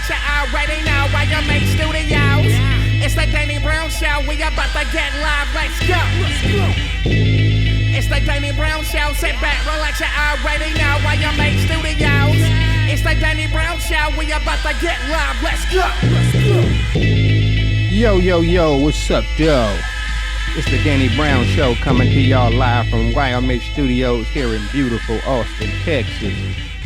relax, you already know why you make studios. It's the Danny Brown Show, we about to get live, let's go. It's the Danny Brown Show, sit back, relax, you already know why you make studios. It's the Danny Brown Show, we about to get live, let's go. Yo, what's up, Joe? It's the Danny Brown Show coming to y'all live from YMH Studios here in beautiful Austin, Texas.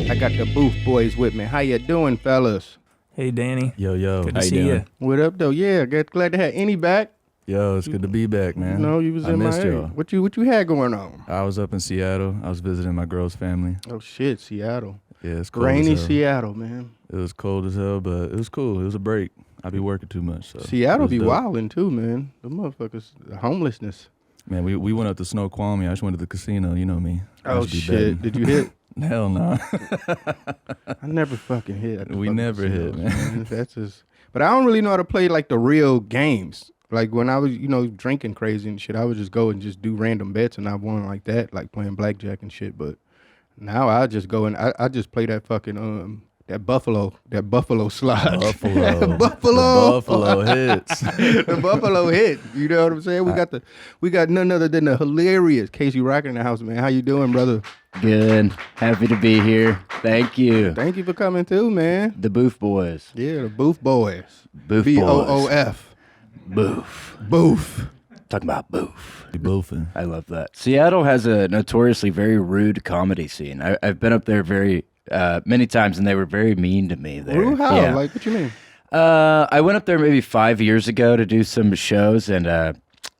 I got the Booth Boys with me. How you doing, fellas? Hey, Danny. Yo. Good to see you. What up, though? Yeah, glad to have any back. Yo, it's good to be back, man. No, you was in my area. What you had going on? I was up in Seattle. I was visiting my girl's family. Oh, shit, Seattle. Yeah, it's cold Rainy as hell. Seattle, man. It was cold as hell, but it was cool. It was a break. I be working too much. So Seattle be wilding, too, man. The motherfuckers, the homelessness. Man, we went up to Snoqualmie. I just went to the casino. You know me. Oh, shit. Did you hit? Hell no. I never fucking hit. We never hit, man. That's just. But I don't really know how to play like the real games. Like when I was, drinking crazy and shit, I would just go and just do random bets and I won like that, like playing blackjack and shit. But now I just go and I just play that fucking that buffalo slide. Buffalo. Buffalo hits. The buffalo hit. You know what I'm saying? We got none other than the hilarious Casey Rocker in the house, man. How you doing, brother? Good. Happy to be here. Thank you. Thank you for coming too, man. The Booth Boys. Yeah, the Booth Boys. Booth Boof. Booth. Talking about Booth. You boofing. I love that. Seattle has a notoriously very rude comedy scene. I've been up there many times, and they were very mean to me there. Rude how? Yeah. Like, what you mean? I went up there maybe 5 years ago to do some shows, and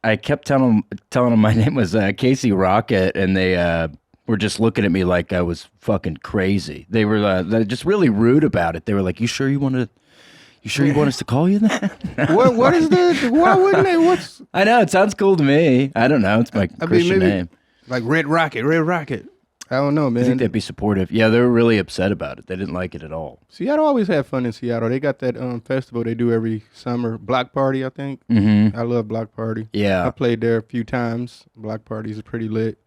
I kept telling them my name was Casey Rocket, and they were just looking at me like I was fucking crazy. They were they're just really rude about it. They were like, "You sure you want us to call you that?" What is that? Why wouldn't they? What's? I know, it sounds cool to me. I don't know. It's my Christian name. Like Red Rocket. I don't know, man. I think they'd be supportive. Yeah, they were really upset about it. They didn't like it at all. Seattle always had fun in Seattle. They got that festival they do every summer, Block Party, I think. Mm-hmm. I love Block Party. Yeah. I played there a few times. Block Parties are pretty lit.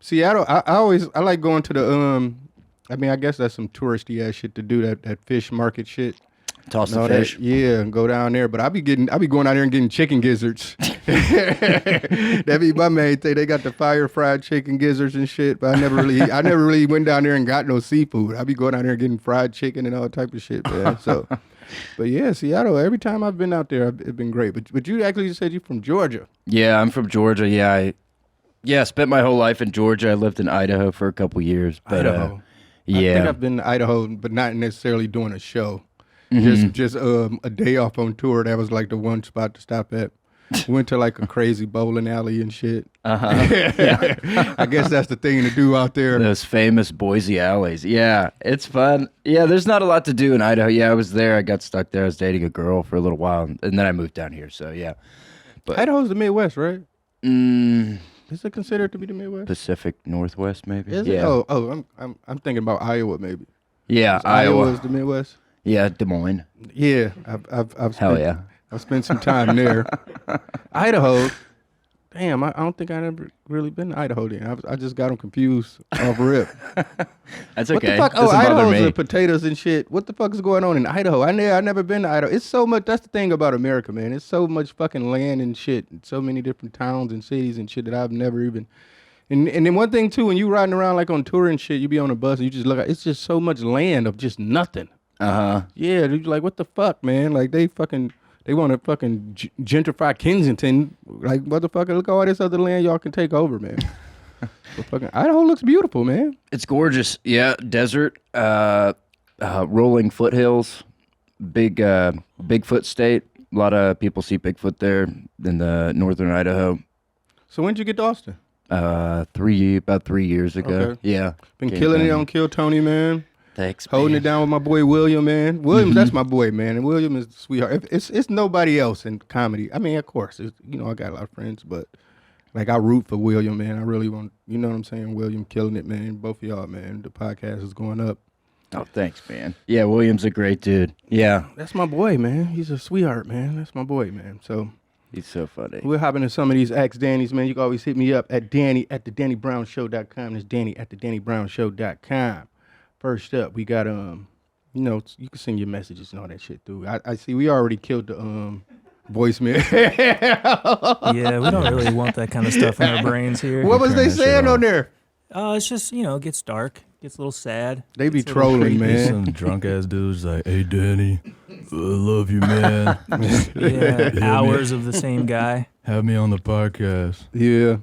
Seattle, I like going to the I guess that's some touristy ass shit to do, that fish market shit. Toss the fish. Yeah, and go down there. But I be going out there and getting chicken gizzards. That be my main thing. They got the fire fried chicken gizzards and shit. But I never really went down there and got no seafood. I be going out there and getting fried chicken and all type of shit, man. So, but yeah, Seattle. Every time I've been out there, it's been great. But you actually said you're from Georgia. Yeah, I'm from Georgia. Yeah, I spent my whole life in Georgia. I lived in Idaho for a couple years. But, Idaho. Yeah. I think I've been to Idaho, but not necessarily doing a show. Mm-hmm. Just a day off on tour. That was like the one spot to stop at. Went to like a crazy bowling alley and shit. Yeah. I guess that's the thing to do out there. Those famous Boise alleys. Yeah, it's fun. Yeah, there's not a lot to do in Idaho. Yeah, I was there. I got stuck there. I was dating a girl for a little while, and then I moved down here. So yeah. But Idaho's the Midwest, right? Is it considered to be the Midwest? Pacific Northwest, maybe. Is yeah. it? Oh, I'm thinking about Iowa, maybe. Yeah, Iowa is the Midwest. Yeah, Des Moines. Yeah, I've Hell yeah. I've spent some time there. Idaho. Damn, I don't think I've ever really been to Idaho then. I just got them confused off rip. That's okay. What the fuck? Doesn't bother Idaho's me. the potatoes and shit. What the fuck is going on in Idaho? I never been to Idaho. It's so much. That's the thing about America, man. It's so much fucking land and shit. And so many different towns and cities and shit that I've never even. And then one thing too, when you riding around like on tour and shit, you be on a bus and you just look at it's just so much land of just nothing. Yeah, dude, like what the fuck, man? Like they want to fucking gentrify Kensington. Like motherfucker, look at all this other land y'all can take over, man. But fucking Idaho looks beautiful, man. It's gorgeous. Yeah, desert, rolling foothills, Bigfoot state. A lot of people see Bigfoot there in the northern Idaho. So when did you get to Austin? About 3 years ago. Okay. Yeah. Been killing it on Kill Tony, man. Thanks, Holding man. it down with my boy William, man. Williams, that's my boy, man. And William is the sweetheart. It's nobody else in comedy. I mean, of course, I got a lot of friends, but like I root for William, man. I really want, you know what I'm saying? William killing it, man. Both of y'all, man. The podcast is going up. Oh, thanks, man. Yeah, William's a great dude. Yeah. That's my boy, man. He's a sweetheart, man. That's my boy, man. So he's so funny. we're hopping into some of these Ask Danny's, man. You can always hit me up at Danny at theDannyBrownShow.com. That's Danny at theDannyBrownShow.com. First up, we got You know, you can send your messages and all that shit through. I see we already killed the voicemail. Yeah, we don't really want that kind of stuff in our brains here. What was turn they that shit saying on off. there? It's just, it gets dark, gets a little sad. They be gets a little trolling, creepy. man. Some drunk ass dudes like, hey Danny, I love you, man. Yeah, hours of the same guy. Have me on the podcast. Yeah,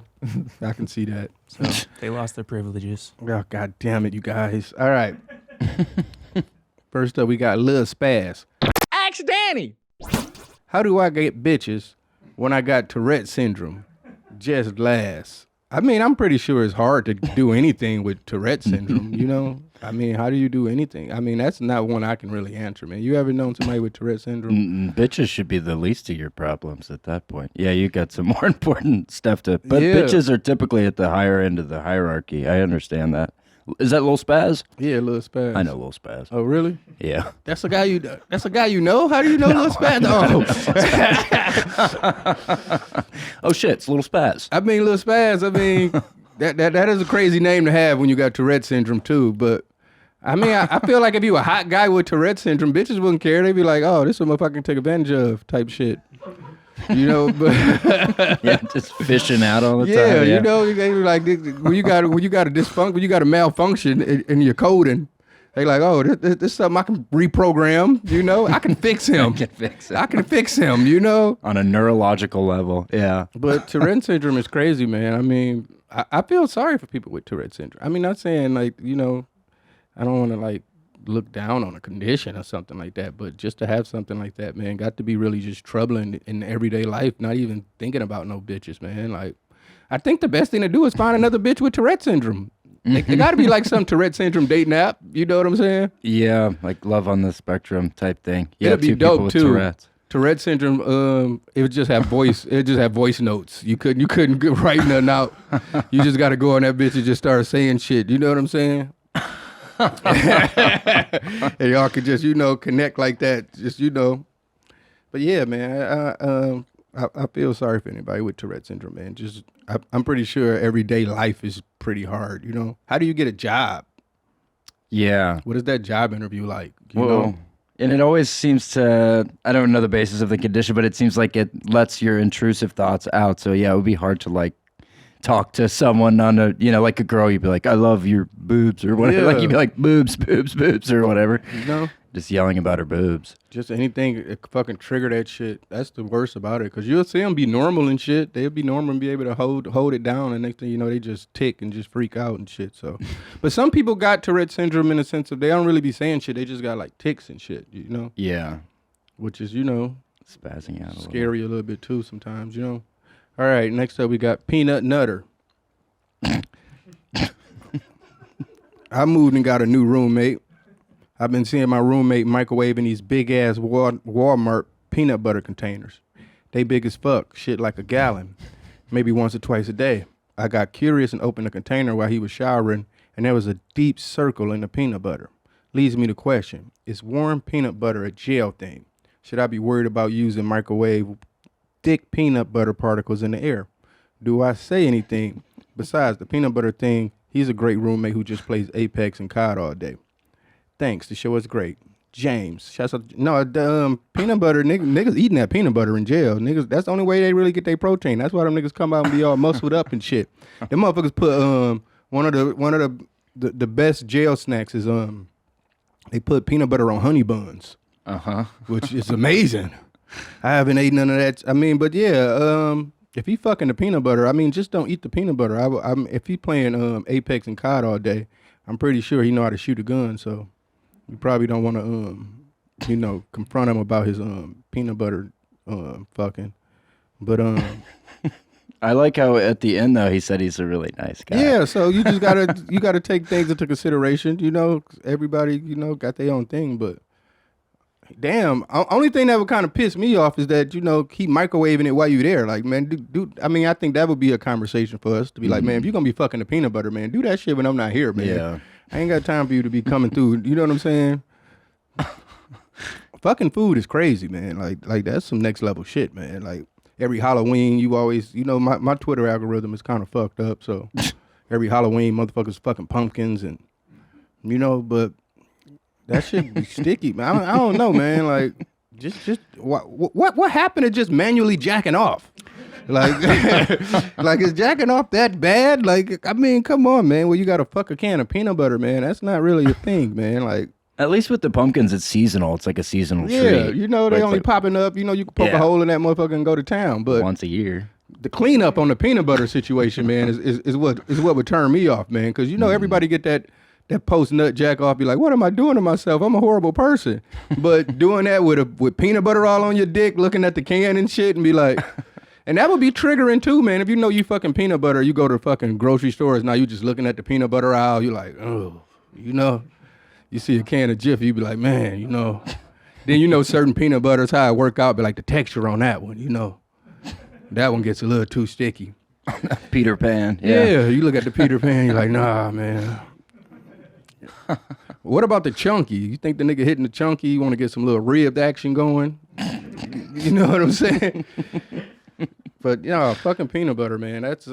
I can see that. So they lost their privileges. Oh, God damn it, you guys. All right. First up, we got Lil Spaz. Ask Danny. How do I get bitches when I got Tourette syndrome? Just last. I mean, I'm pretty sure it's hard to do anything with Tourette syndrome, you know? I mean, how do you do anything? I mean, that's not one I can really answer, man. You ever known somebody with Tourette syndrome? Bitches should be the least of your problems at that point. Yeah, you got some more important stuff to. But Yeah. bitches are typically at the higher end of the hierarchy. I understand that. Is that Lil Spaz? Yeah, Lil Spaz. I know Lil Spaz. Oh, really? Yeah. That's a guy you know? How do you know Lil Spaz? Oh. Oh shit, it's Lil Spaz. I mean, Lil Spaz, that is a crazy name to have when you got Tourette syndrome too, but I mean, I feel like if you a hot guy with Tourette syndrome, bitches wouldn't care. They'd be like, oh, this is what motherfucker can take advantage of type shit. You know, but Yeah, just fishing out all the time. yeah, you know, they be like when you got a malfunction in your coding, they like, oh, this is something I can reprogram. You know, I can fix him. I can fix him. You know, On a neurological level, yeah. but Tourette syndrome is crazy, man. I mean, I feel sorry for people with Tourette syndrome. I mean, not saying like, you know, I don't want to like look down on a condition or something like that, but just to have something like that, man, got to be really just troubling in everyday life, not even thinking about no bitches, man. Like, I think the best thing to do is find another bitch with Tourette syndrome. It got to be like some Tourette syndrome dating app. You know what I'm saying? Yeah, like Love on the Spectrum type thing. Yeah, It'd be two people dope with too. Tourette's. Tourette syndrome, it would just have voice. It just have voice notes. You couldn't get write nothing out. You just got to go on that bitch and just start saying shit. You know what I'm saying? And y'all could just, you know, connect like that. Just, you know. But yeah, man, I feel sorry for anybody with Tourette syndrome, man. Just, I'm pretty sure everyday life is pretty hard, you know. How do you get a job? Yeah. What is that job interview like? You Well, know? and it always seems to, I don't know the basis of the condition, but it seems like it lets your intrusive thoughts out. So yeah, it would be hard to like talk to someone on a, you know, like a girl, you'd be like, I love your boobs or whatever. Yeah. Like you'd be like, boobs, boobs, boobs or whatever. You know? Just yelling about her boobs. Just anything that could fucking trigger that shit. That's the worst about it. Because you'll see them be normal and shit. They'll be normal and be able to hold it down. And next thing you know, they just tick and just freak out and shit. So, but some people got Tourette syndrome in the sense of they don't really be saying shit. They just got like tics and shit, you know? Yeah. Which is, you know, Spazzing out a little. scary a little bit too sometimes, you know? All right, next up we got Peanut Nutter. I moved and got a new roommate. I've been seeing my roommate microwaving these big ass Walmart peanut butter containers. They big as fuck, shit like a gallon, maybe once or twice a day. I got curious and opened the container while he was showering, and there was a deep circle in the peanut butter. Leads me to question, is warm peanut butter a jail thing? Should I be worried about using microwave thick peanut butter particles in the air? Do I say anything? Besides the peanut butter thing, he's a great roommate who just plays Apex and COD all day. Thanks. The show is great. James. Shouts out. No, the peanut butter, niggas eating that peanut butter in jail. Niggas, that's the only way they really get their protein. That's why them niggas come out and be all muscled up and shit. Them motherfuckers put one of the best jail snacks is they put peanut butter on honey buns. Which is amazing. I haven't eaten none of that. I mean, but yeah, if he fucking the peanut butter, I mean, just don't eat the peanut butter. If he playing Apex and COD all day, I'm pretty sure he know how to shoot a gun. So you probably don't want to, you know, confront him about his peanut butter fucking. But I like how at the end though he said he's a really nice guy. yeah. So you just gotta take things into consideration. You know, everybody got their own thing, but. Damn, only thing that would kind of piss me off is that, you know, keep microwaving it while you're there. Like, man, dude, I mean, I think that would be a conversation for us to be like, man, if you're going to be fucking the peanut butter, man, do that shit when I'm not here, man. Yeah. I ain't got time for you to be coming through. You know what I'm saying? Fucking food is crazy, man. Like that's some next level shit, man. Like, every Halloween, you always, you know, my Twitter algorithm is kind of fucked up. So, every Halloween, motherfuckers fucking pumpkins and, you know, but That shit be sticky, man. I don't know, man. Like, just what happened to just manually jacking off? Like, like is jacking off that bad? Like, I mean, come on, man. Well, you got to fuck a can of peanut butter, man. That's not really a thing, man. Like, At least with the pumpkins, it's seasonal. It's like a seasonal treat. yeah, you know, they Where it's only like popping up. You know, you can poke a hole in that motherfucker and go to town. But once a year. the cleanup on the peanut butter situation, man, is what would turn me off, man. Because you know everybody get that post nut jack off, be like, what am I doing to myself? I'm a horrible person. But doing that with peanut butter all on your dick, looking at the can and shit, and be like, and that would be triggering too, man. If you know you fucking peanut butter, you go to fucking grocery stores, now you just looking at the peanut butter aisle, you like, oh, you know, you see a can of Jiffy, you be like, man, you know. Then you know certain peanut butters, how it work out, but like the texture on that one, you know. That one gets a little too sticky. Peter Pan. Yeah, you look at the Peter Pan, you're like, nah, man. What about the chunky? You think the nigga hitting the chunky, you want to get some little ribbed action going? You know what I'm saying? But you know, fucking peanut butter, man. That's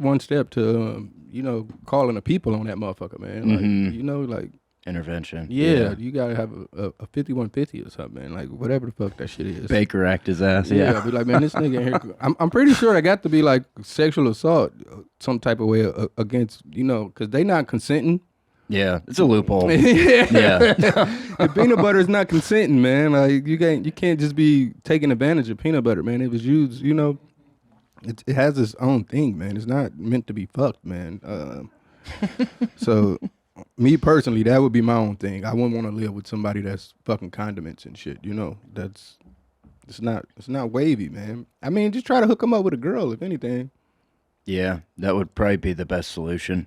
one step to you know, calling the people on that motherfucker, man. Like, you know, like Intervention. Yeah, you gotta have a 5150 or something, man. Like whatever the fuck that shit is. Baker act his ass. Yeah, be like, man, this nigga in here. I'm pretty sure that got to be like sexual assault, some type of way against, you know, because they not consenting. Yeah, it's a loophole. Yeah. The peanut butter is not consenting, man. Like you can't just be taking advantage of peanut butter, man. It was used, you know. It has its own thing, man. It's not meant to be fucked, man. So. Me personally, that would be my own thing. I wouldn't want to live with somebody that's fucking condiments and shit. You know, it's not wavy, man. I mean, just try to hook them up with a girl, if anything. Yeah, that would probably be the best solution.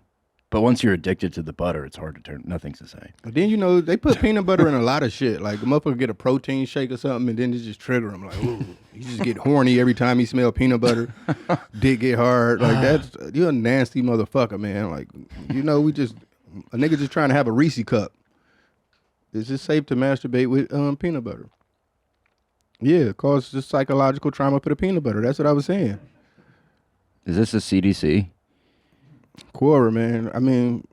But once you're addicted to the butter, it's hard to turn. Nothing's the same. But then, you know, they put peanut butter in a lot of shit. Like, a motherfucker get a protein shake or something, and then it just trigger him. Like, ooh, you just get horny every time you smell peanut butter. Dick get hard. Like, you're a nasty motherfucker, man. Like, you know, a nigga just trying to have a Reese cup. Is it safe to masturbate with peanut butter? Yeah, it causes psychological trauma for the peanut butter. That's what I was saying. Is this a CDC? Cobra, man. I mean,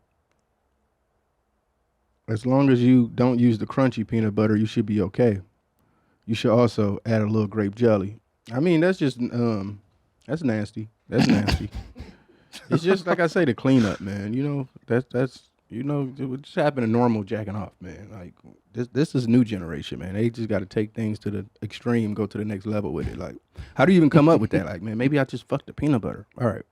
as long as you don't use the crunchy peanut butter, you should be okay. You should also add a little grape jelly. I mean, that's just, that's nasty. That's nasty. It's just, like I say, the cleanup, man. You know, that's you know, it just happened to normal jacking off, man. Like, this is new generation, man. They just got to take things to the extreme, go to the next level with it. Like, how do you even come up with that? Like, man, maybe I just fucked the peanut butter. All right.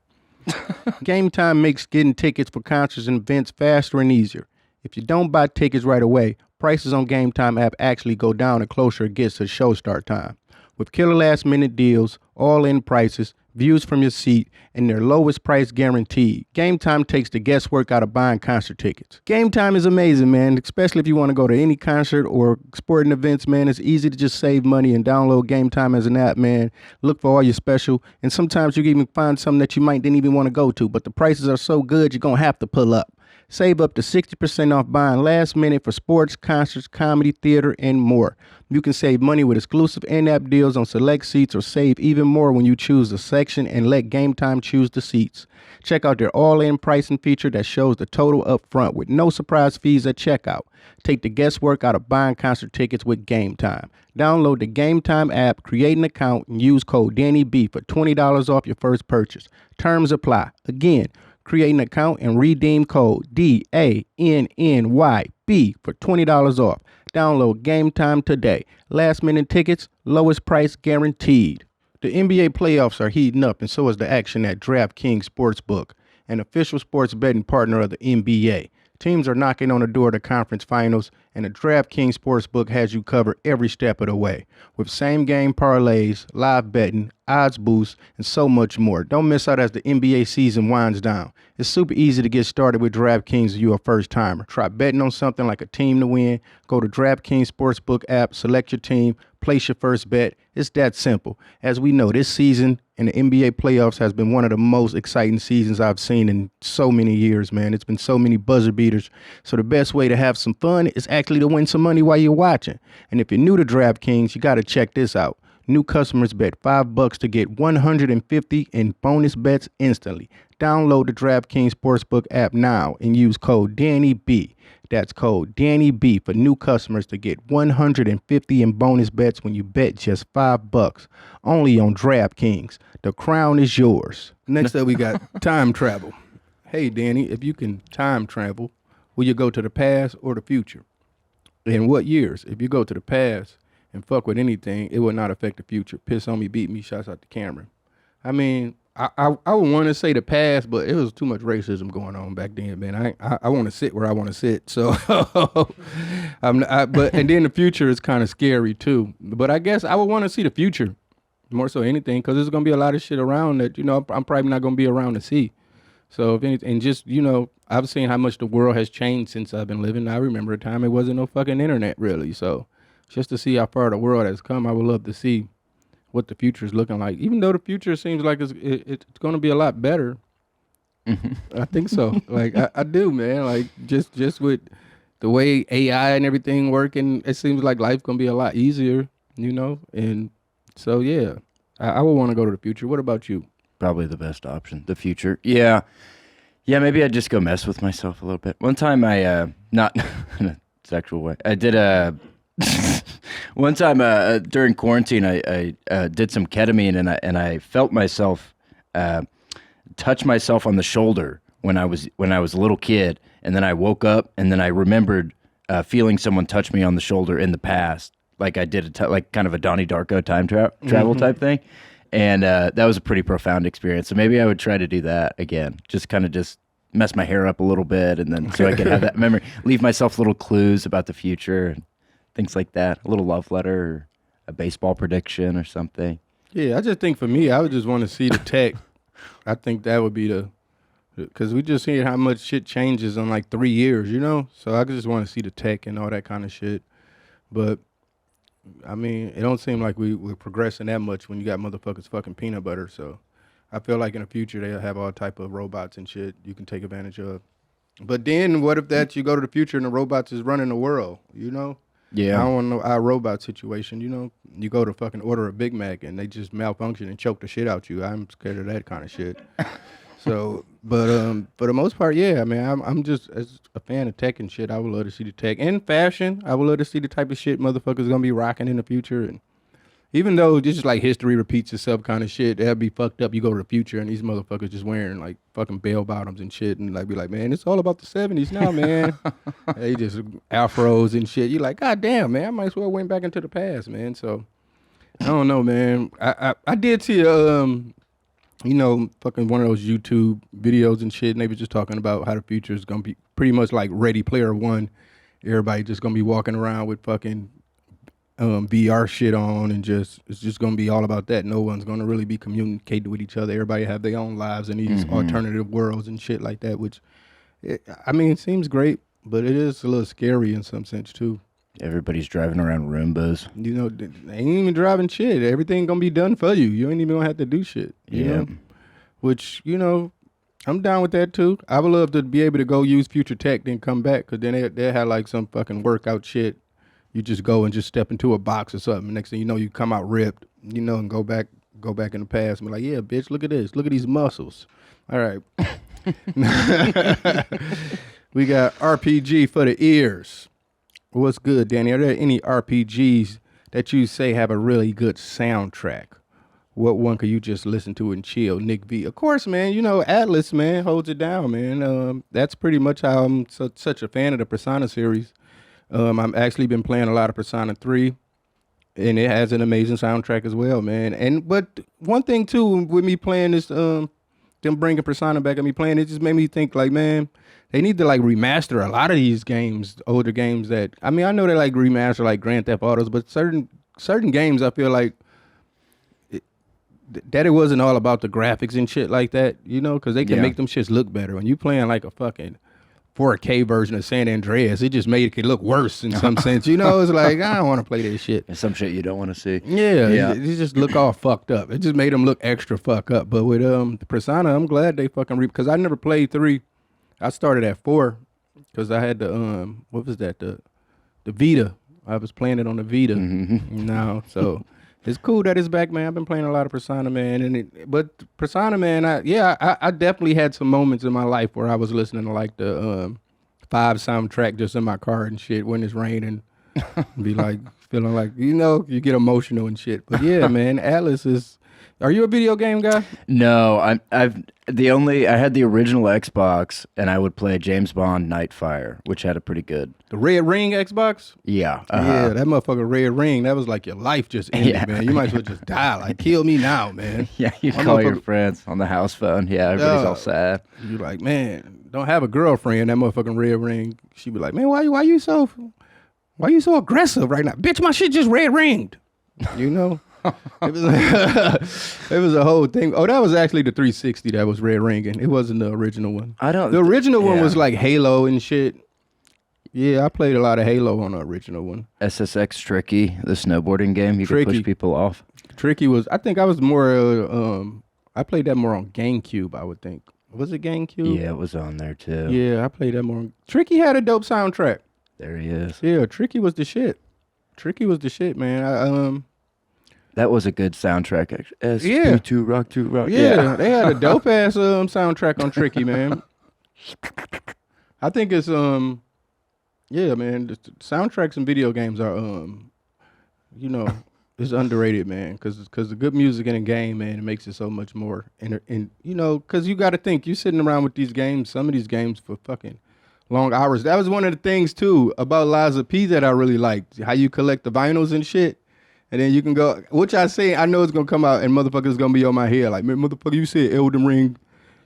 Game Time makes getting tickets for concerts and events faster and easier. If you don't buy tickets right away, prices on Game Time app actually go down the closer it gets to show start time. With killer last minute deals, all-in prices, views from your seat, and their lowest price guaranteed, Game Time takes the guesswork out of buying concert tickets. Game Time is amazing, man, especially if you want to go to any concert or sporting events, man. It's easy to just save money and download Game Time as an app, man. Look for all your special, and sometimes you can even find something that you might didn't even want to go to, but the prices are so good you're going to have to pull up. Save up to 60% off buying last minute for sports, concerts, comedy, theater, and more. You can save money with exclusive in-app deals on select seats or save even more when you choose the section and let Game Time choose the seats. Check out their all-in pricing feature that shows the total up front with no surprise fees at checkout. Take the guesswork out of buying concert tickets with Game Time. Download the Game Time app, create an account, and use code DannyB for $20 off your first purchase. Terms apply. Again, create an account and redeem code DANNYB for $20 off. Download Game Time today. Last minute tickets, lowest price guaranteed. The NBA playoffs are heating up, and so is the action at DraftKings Sportsbook, an official sports betting partner of the NBA. Teams are knocking on the door of the conference finals, and the DraftKings Sportsbook has you covered every step of the way. With same-game parlays, live betting, odds boosts, and so much more. Don't miss out as the NBA season winds down. It's super easy to get started with DraftKings if you're a first-timer. Try betting on something like a team to win. Go to DraftKings Sportsbook app, select your team, place your first bet. It's that simple. As we know, this season in the NBA playoffs has been one of the most exciting seasons I've seen in so many years, man. It's been so many buzzer beaters. So the best way to have some fun is actually to win some money while you're watching. And if you're new to DraftKings, you got to check this out. New customers bet $5 to get $150 in bonus bets instantly. Download the DraftKings Sportsbook app now and use code DannyB. That's code Danny B for new customers to get $150 in bonus bets when you bet just $5. Only on DraftKings. The crown is yours. Next up, we got time travel. Hey, Danny, if you can time travel, will you go to the past or the future? In what years? If you go to the past and fuck with anything, it will not affect the future. Piss on me, beat me, shouts out to Cameron. I mean, I would want to say the past, but it was too much racism going on back then, man. I want to sit where I want to sit, so but and then the future is kind of scary too. But I guess I would want to see the future more so anything, because there's gonna be a lot of shit around that I'm probably not gonna be around to see. So if anything, and just I've seen how much the world has changed since I've been living. I remember a time it wasn't no fucking internet really, so just to see how far the world has come, I would love to see what the future is looking like. Even though the future seems like it's going to be a lot better. I think so. Like I do, man. Like just with the way AI and everything working, it seems like life's going to be a lot easier, And so yeah, I would want to go to the future. What about you? Probably the best option, the future. Yeah, maybe I'd just go mess with myself a little bit. One time I, not in a sexual way, I did one time during quarantine, I did some ketamine and I felt myself touch myself on the shoulder when I was a little kid, and then I woke up and then I remembered feeling someone touch me on the shoulder in the past, like I did like kind of a Donnie Darko time travel type thing, and that was a pretty profound experience. So maybe I would try to do that again, just mess my hair up a little bit, and then so I could have that memory, leave myself little clues about the future and things like that, a little love letter or a baseball prediction or something. Yeah, I just think for me, I would just want to see the tech. I think that would be because we just seen how much shit changes in like 3 years, So I just want to see the tech and all that kind of shit. But, I mean, it don't seem like we're progressing that much when you got motherfuckers fucking peanut butter. So I feel like in the future they'll have all type of robots and shit you can take advantage of. But then what if you go to the future and the robots is running the world, Yeah. I don't want no iRobot situation, You go to fucking order a Big Mac and they just malfunction and choke the shit out you. I'm scared of that kind of shit. So, but for the most part, yeah. I mean, I'm just as a fan of tech and shit. I would love to see the tech and fashion. I would love to see the type of shit motherfuckers gonna be rocking in the future. And even though this is like history repeats itself kind of shit, that'd be fucked up. You go to the future and these motherfuckers just wearing like fucking bell bottoms and shit, and like be like, man, it's all about the 70s now, man. They just afros and shit. You like, god damn, man, I might as well went back into the past, man. So I don't know, man. I did see fucking one of those YouTube videos and shit, and they were just talking about how the future is gonna be pretty much like Ready Player One. Everybody just gonna be walking around with fucking VR shit on, and it's just gonna be all about that. No one's gonna really be communicating with each other. Everybody have their own lives in these alternative worlds and shit like that. Which, it seems great, but it is a little scary in some sense too. Everybody's driving around Roombas. They ain't even driving shit. Everything gonna be done for you. You ain't even gonna have to do shit. You know? Which I'm down with that too. I would love to be able to go use future tech, then come back, because then they had like some fucking workout shit. You just go and just step into a box or something. Next thing you know, you come out ripped, and go back in the past and be like, yeah, bitch, look at this. Look at these muscles. All right. We got RPG for the ears. What's good, Danny? Are there any RPGs that you say have a really good soundtrack? What one could you just listen to and chill? Nick V. Of course, man. Atlas, man, holds it down, man. That's pretty much how I'm such a fan of the Persona series. I've actually been playing a lot of Persona 3, and it has an amazing soundtrack as well, man. But one thing too with me playing this, them bringing Persona back and me playing, it just made me think like, man, they need to like remaster a lot of these games, older games that, I know they like remaster like Grand Theft Autos, but certain games I feel like that it wasn't all about the graphics and shit like that, because they can make them shits look better. When you playing like a fucking 4K version of San Andreas, it just made it look worse in some sense. It's like, I don't want to play this shit. There's some shit you don't want to see. Yeah. It just look all fucked up. It just made them look extra fucked up. But with Persona, I'm glad they fucking because I never played 3. I started at 4 because I had the what was that, the Vita. I was playing it on the Vita now, so it's cool that it's back, man. I've been playing a lot of Persona, man, but Persona, man, I definitely had some moments in my life where I was listening to like the 5 soundtrack just in my car and shit when it's raining. Be like feeling like you get emotional and shit. But yeah, man, Atlas is. Are you a video game guy? No, I had the original Xbox, and I would play James Bond Nightfire, which had a pretty good. The Red Ring Xbox? Yeah. Yeah, that motherfucker Red Ring, that was like your life just ended, man. You might as well just die. Like, kill me now, man. Yeah, you call your friends on the house phone. Yeah, everybody's all sad. You like, man, don't have a girlfriend, that motherfucking Red Ring. She be like, man, why you so aggressive right now? Bitch, my shit just red ringed. You know? It was a whole thing. Oh, that was actually the 360 that was red ringing. It wasn't the original one. The original one was like Halo and shit. Yeah, I played a lot of Halo on the original one. SSX Tricky, the snowboarding game. You could push people off. Tricky was, I think I was more, I played that more on GameCube, I would think. Was it GameCube? Yeah, it was on there too. Yeah, I played that more. Tricky had a dope soundtrack. There he is. Yeah, Tricky was the shit. Tricky was the shit, man. That was a good soundtrack. SP2 Rock 2 Rock. Yeah, they had a dope ass soundtrack on Tricky, man. I think it's yeah, man. The soundtracks in video games are it's underrated, man. Because the good music in a game, man, it makes it so much more. And because you got to think, you sitting around with these games, some of these games for fucking long hours. That was one of the things too about Liza P that I really liked. How you collect the vinyls and shit. And then you can go, which I know it's going to come out and motherfuckers going to be on my head. Like, man, motherfucker, you said Elden Ring.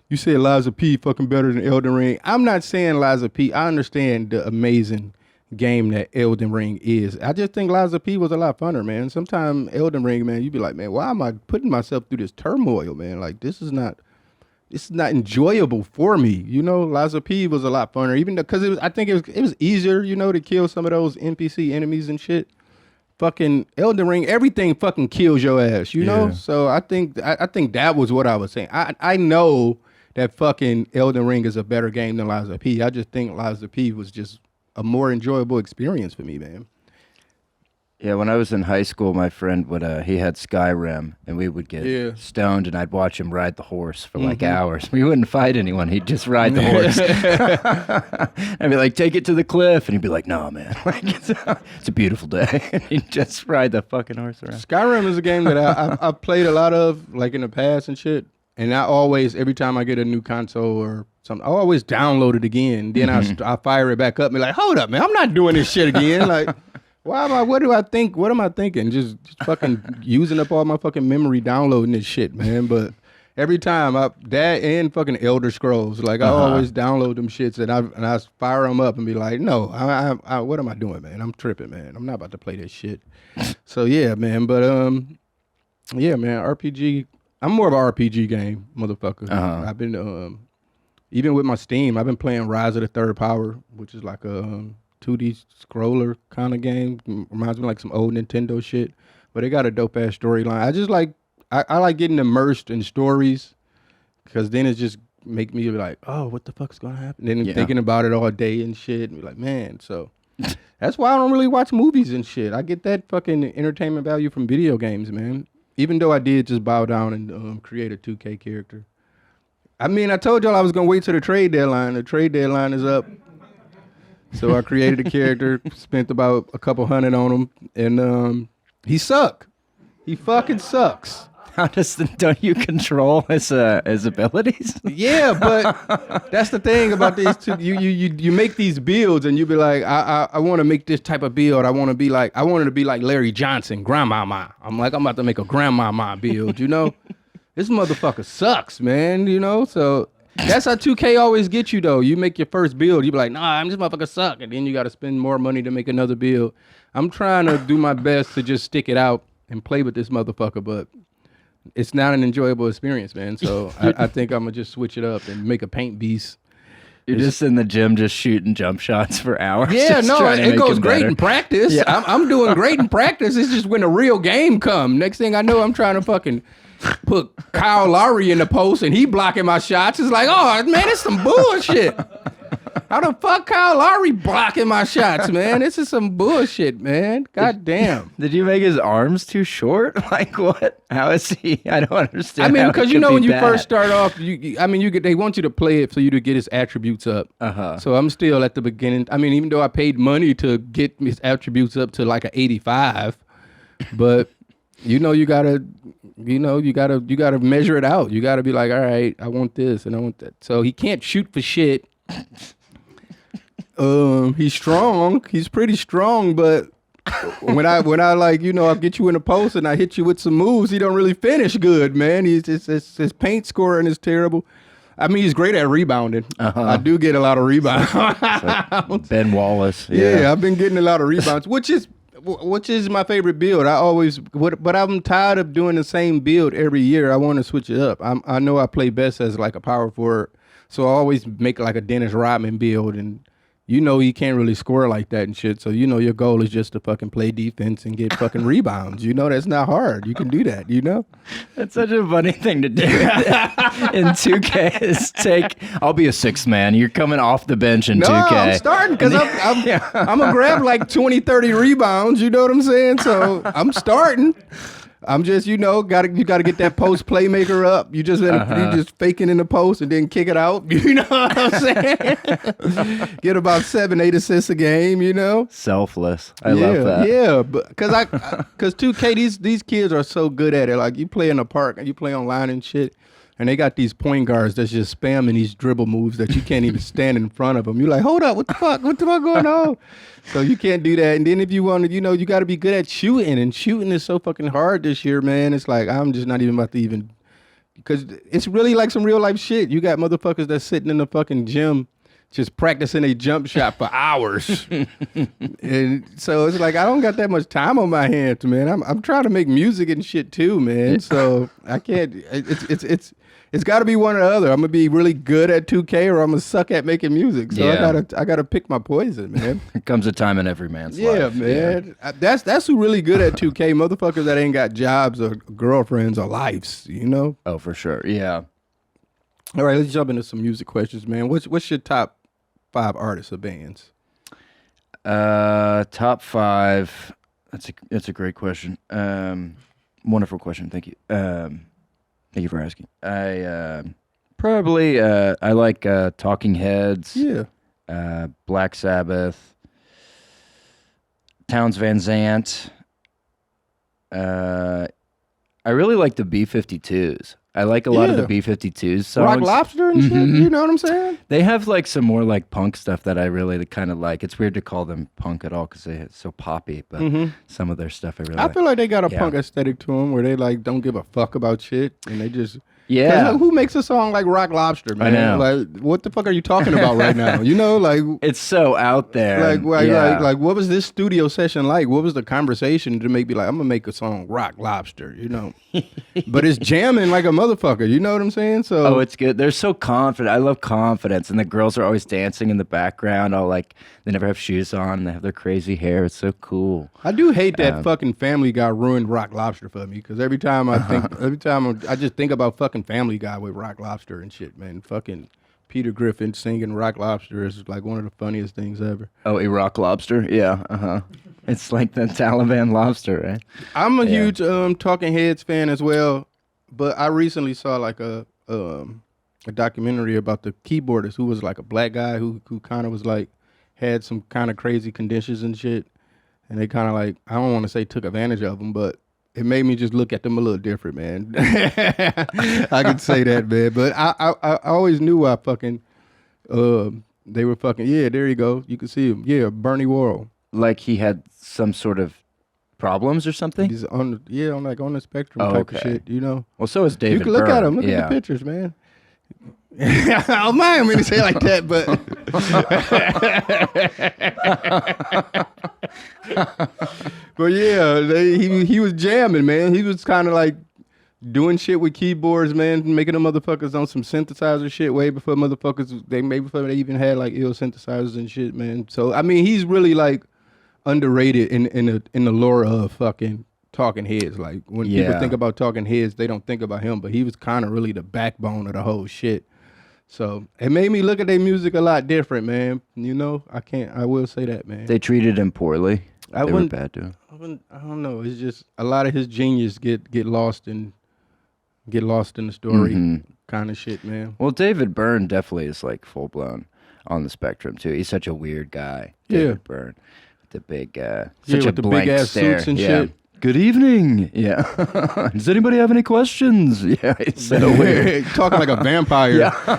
You said Liza P fucking better than Elden Ring. I'm not saying Liza P. I understand the amazing game that Elden Ring is. I just think Liza P was a lot funner, man. Sometimes Elden Ring, man, you be like, man, why am I putting myself through this turmoil, man? Like, this is not enjoyable for me. Liza P was a lot funner, even because I think it was easier, to kill some of those NPC enemies and shit. Fucking Elden Ring, everything fucking kills your ass, know? So I think that was what I was saying. I know that fucking Elden Ring is a better game than Liza P. I just think Liza P was just a more enjoyable experience for me, man. Yeah, when I was in high school, my friend he had Skyrim, and we would get stoned, and I'd watch him ride the horse for like hours. We wouldn't fight anyone; he'd just ride the horse. I'd be like, "Take it to the cliff," and he'd be like, "No, man, like it's a beautiful day," and he'd just ride the fucking horse around. Skyrim is a game that I've played a lot of, like in the past and shit. And I always, every time I get a new console or something, I always download it again. Then I fire it back up and be like, "Hold up, man, I'm not doing this shit again." Like. What do I think? What am I thinking? Just fucking using up all my fucking memory downloading this shit, man. But every time that and fucking Elder Scrolls, like I always download them shits and I fire them up and be like, no, I what am I doing, man? I'm tripping, man. I'm not about to play this shit. So yeah, man. But yeah, man. RPG. I'm more of an RPG game, motherfucker. I've been even with my Steam, I've been playing Rise of the Third Power, which is like a 2D scroller kind of game. Reminds me of like some old Nintendo shit. But it got a dope ass storyline. I just like I like getting immersed in stories because then it just make me like, oh, what the fuck's gonna happen? Then thinking about it all day and shit and be like, man, so that's why I don't really watch movies and shit. I get that fucking entertainment value from video games, man. Even though I did just bow down and create a 2K character. I mean, I told y'all I was gonna wait till the trade deadline. The trade deadline is up. So I created a character, spent about a couple $100 on him, and he suck. He fucking sucks. Don't you control his abilities? Yeah, but that's the thing about these two. You make these builds and you be like, I want to make this type of build. I wanted to be like Larry Johnson, grandmama. I'm about to make a grandmama build, This motherfucker sucks, man, so that's how 2K always gets you, though. You make your first build, you be like, nah, I'm just motherfucker suck. And then you got to spend more money to make another build. I'm trying to do my best to just stick it out and play with this motherfucker, but it's not an enjoyable experience, man. So I think I'm going to just switch it up and make a paint beast. You're just in the gym just shooting jump shots for hours. Yeah, no, it goes great in practice. Yeah. I'm doing great in practice. It's just when the real game come. Next thing I know, I'm trying to fucking put Kyle Lowry in the post and he blocking my shots. It's like, oh, man, it's some bullshit. How the fuck Kyle Lowry blocking my shots, man? This is some bullshit, man. God damn. Did you make his arms too short? Like what? How is he? I don't understand. I mean, how because it you could know be when you bad. first start off, they want you to play it for you to get his attributes up. So I'm still at the beginning. I mean, even though I paid money to get his attributes up to like an 85, but you gotta measure it out. You gotta be like, all right, I want this and I want that. So he can't shoot for shit. He's strong. He's pretty strong, but when I like, I'll get you in the post and I hit you with some moves, he don't really finish good, man. His paint scoring is terrible. I mean, he's great at rebounding. I do get a lot of rebounds. Like Ben Wallace. Yeah, I've been getting a lot of rebounds, which is my favorite build. But I'm tired of doing the same build every year. I want to switch it up. I know I play best as like a power forward, so I always make like a Dennis Rodman build, and you can't really score like that and shit. So your goal is just to fucking play defense and get fucking rebounds. That's not hard. You can do that. That's such a funny thing to do in 2K. Is I'll be a 6th man. You're coming off the bench in 2K. No, I'm starting because I'm gonna grab like 20, 30 rebounds. You know what I'm saying? So I'm starting. I'm just, you got to get that post playmaker up. You just faking in the post and then kick it out. You know what I'm saying? Get about 7-8 assists a game. Selfless. I love that. Yeah, because 2K, these kids are so good at it. Like you play in the park and you play online and shit, and they got these point guards that's just spamming these dribble moves that you can't even stand in front of them. You're like, hold up, what the fuck going on? So you can't do that. And then if you want to, you got to be good at shooting. And shooting is so fucking hard this year, man. It's like, I'm just not even about to even, because it's really like some real life shit. You got motherfuckers that's sitting in the fucking gym just practicing a jump shot for hours. And so it's like, I don't got that much time on my hands, man. I'm trying to make music and shit too, man. So I can't, it's got to be one or the other. I'm going to be really good at 2K or I'm going to suck at making music. So I got to pick my poison, man. There comes a time in every man's life. Yeah, man. Yeah. That's who really good at 2K. Motherfuckers that ain't got jobs or girlfriends or lives, Oh, for sure. Yeah. All right, let's jump into some music questions, man. What's your top 5 artists or bands? Top 5. That's a great question. Wonderful question. Thank you. Thank you for asking. I probably I like Talking Heads. Yeah. Black Sabbath. Townes Van Zandt. I really like the B-52s. I like a lot of the B-52s songs. Rock Lobster and shit, you know what I'm saying? They have like some more like punk stuff that I really kind of like. It's weird to call them punk at all because it's so poppy, but some of their stuff I really like. I feel like they got a punk aesthetic to them where they like don't give a fuck about shit and they just... Yeah. Like, who makes a song like Rock Lobster, man? I know. Like, what the fuck are you talking about right now? Like... It's so out there. Like, what was this studio session like? What was the conversation to make me like, I'm going to make a song Rock Lobster, But it's jamming like a motherfucker, you know what I'm saying? So oh, it's good. They're so confident. I love confidence. And the girls are always dancing in the background, all like, they never have shoes on. They have their crazy hair. It's so cool. I do hate that fucking Family Guy ruined Rock Lobster for me because every time I just think about fucking Family Guy with Rock Lobster and shit, man. Fucking Peter Griffin singing Rock Lobster is like one of the funniest things ever. Oh, a Rock Lobster? Yeah, It's like the Taliban lobster, right? I'm a huge Talking Heads fan as well, but I recently saw like a documentary about the keyboardist who was like a black guy who kind of was like had some kind of crazy conditions and shit, and they kind of like, I don't want to say took advantage of them, but it made me just look at them a little different, man. I could say that, man, but I always knew I fucking they were fucking, yeah, there you go, you can see him, yeah, Bernie Worrell. Like he had some sort of problems or something? He's on the spectrum type of shit, Well, so is David You can look Byrne. at him, look at the pictures, man. I don't mind when you say it like that, but but yeah, he was jamming, man. He was kind of like doing shit with keyboards, man, making them motherfuckers on some synthesizer shit way before before they even had like ill synthesizers and shit, man. So I mean, he's really like underrated in the lore of fucking Talking Heads. Like when people think about Talking Heads, they don't think about him, but he was kind of really the backbone of the whole shit. So it made me look at their music a lot different, man. You know, I will say that, man. They treated him poorly. They were bad to him. I don't know. It's just a lot of his genius get lost in the story kind of shit, man. Well, David Byrne definitely is like full blown on the spectrum too. He's such a weird guy. David Byrne, the big, such a with the blank big ass stare. suits and shit. Good evening. Yeah. Does anybody have any questions? Yeah, it's so weird. Talking like a vampire.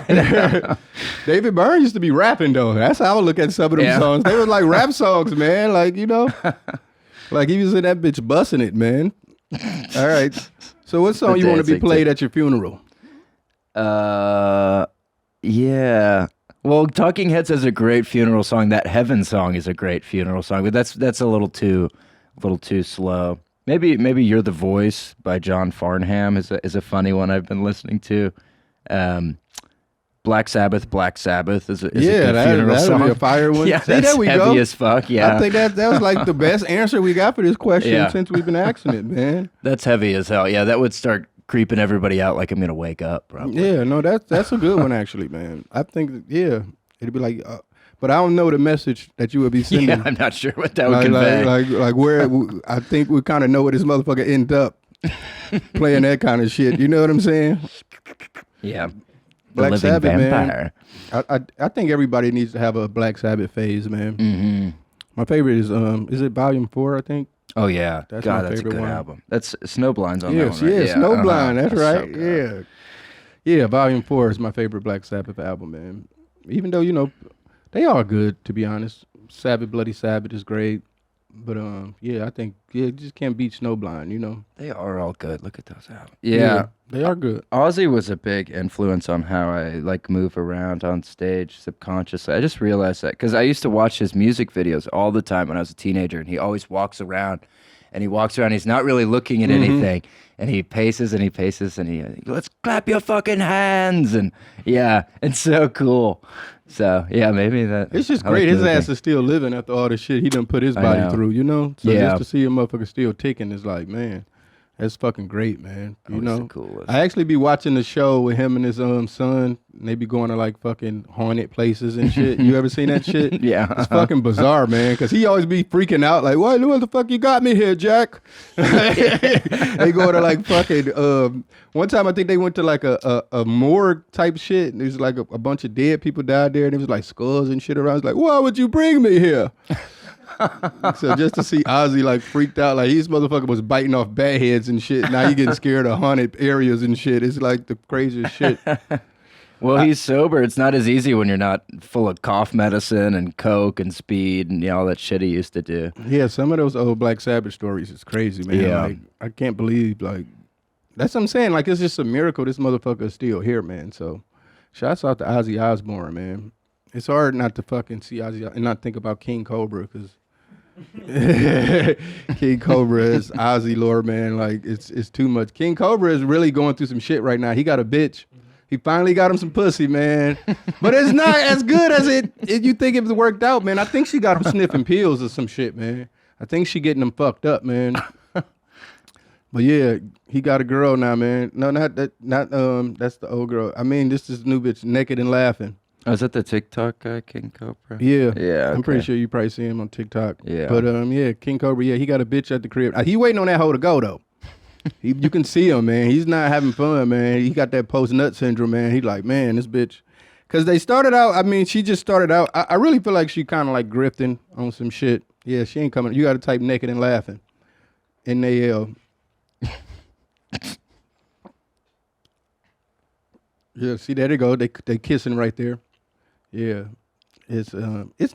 Yeah. David Byrne used to be rapping though. That's how I would look at some of them songs. They were like rap songs, man. Like, you know, like he was in that bitch busting it, man. All right. So what song you want to be played at your funeral? Yeah. Well, Talking Heads has a great funeral song. That Heaven song is a great funeral song, but that's a little too slow. Maybe You're the Voice by John Farnham is a funny one I've been listening to. Black Sabbath is a good funeral song. That'd be a fire one. Yeah, See, that's there we heavy go. as fuck. Yeah, I think that was like the best answer we got for this question since we've been asking it, man. That's heavy as hell. Yeah, that would start creeping everybody out like I'm gonna wake up. Probably. Yeah, no, that's a good one actually, man. I think it'd be like. But I don't know the message that you would be sending. Yeah, I'm not sure what that would convey. Like where I think we kind of know where this motherfucker end up playing that kind of shit. You know what I'm saying? Yeah. Black living Sabbath, vampire. man. I think everybody needs to have a Black Sabbath phase, man. Mm-hmm. My favorite is it Volume 4, I think? Oh yeah, that's God, my that's a favorite good one. album. That's Snowblind's on that one, right? Yeah, Snowblind, that's right. So Yeah, Volume 4 is my favorite Black Sabbath album, man. Even though, you know, they are good, to be honest. Sabbath, Bloody Sabbath is great. But, I think, you just can't beat Snowblind, you know? They are all good. Look at those albums. Yeah. They are good. Ozzy was a big influence on how I, like, move around on stage subconsciously. I just realized that because I used to watch his music videos all the time when I was a teenager, and he always walks around. And he walks around, he's not really looking at anything. And he paces and he paces and he, let's clap your fucking hands. And yeah, it's so cool. So yeah, maybe that. It's just great. His ass is still living after all the shit he done put his body through, you know? So just to see a motherfucker still ticking is like, man, that's fucking great, man. You know? The coolest. I actually be watching the show with him and his son. And they be going to like fucking haunted places and shit. You ever seen that shit? Yeah. It's fucking bizarre, man. Because he always be freaking out like, what the fuck you got me here, Jack? They go to like fucking, one time I think they went to like a morgue type shit. And there's like a bunch of dead people died there. And there was like skulls and shit around. It's like, why would you bring me here? So just to see Ozzy like freaked out, like his motherfucker was biting off bat heads and shit. Now you getting scared of haunted areas and shit. It's like the craziest shit. Well, he's sober. It's not as easy when you're not full of cough medicine and coke and speed and all that shit he used to do. Yeah, some of those old Black Sabbath stories is crazy, man. Yeah. Like, I can't believe, like, that's what I'm saying. Like, it's just a miracle this motherfucker is still here, man. So, shouts out to Ozzy Osbourne, man. It's hard not to fucking see Ozzy and not think about King Cobra, because King Cobra is Ozzy lore, man. Like, it's too much. King Cobra is really going through some shit right now. He got a bitch. He finally got him some pussy, man. But it's not as good as you think it was worked out, man. I think she got him sniffing pills or some shit, man. I think she getting him fucked up, man. But yeah, he got a girl now, man. No, not that. That's the old girl. I mean, this is new bitch, Naked and Laughing. Oh, is that the TikTok guy, King Cobra? Yeah. Yeah. I'm pretty sure you probably see him on TikTok. Yeah. But yeah, King Cobra, yeah, he got a bitch at the crib. He waiting on that hoe to go, though. You can see him, man. He's not having fun, man. He got that post-nut syndrome, man. He like, man, this bitch. Because they started out, I mean, she just started out. I really feel like she kind of like grifting on some shit. Yeah, she ain't coming. You got to type Naked and Laughing. N-A-L. Yeah, see, there they go. They kissing right there. Yeah. It's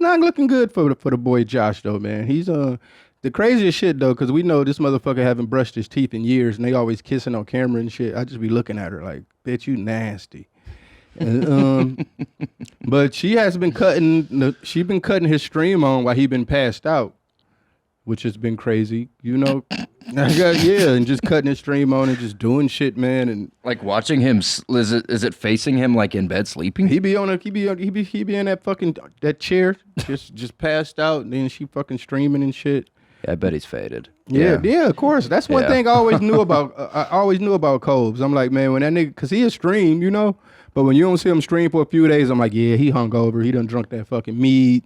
not looking good for the boy Josh, though, man. He's the craziest shit, though, because we know this motherfucker haven't brushed his teeth in years, and they always kissing on camera and shit. I just be looking at her like, bitch, you nasty. And, but she has been cutting his stream on while he been passed out, which has been crazy, you know. And just cutting his stream on and just doing shit, man. And like watching him, is it facing him like in bed sleeping? He be in that fucking that chair, just passed out, and then she fucking streaming and shit. Yeah, I bet he's faded. Yeah, of course. That's one thing I always knew about. I always knew about Cobes. I'm like, man, when that nigga, cause he a stream, you know, But when you don't see him stream for a few days, I'm like, yeah, he hungover. He done drunk that fucking mead.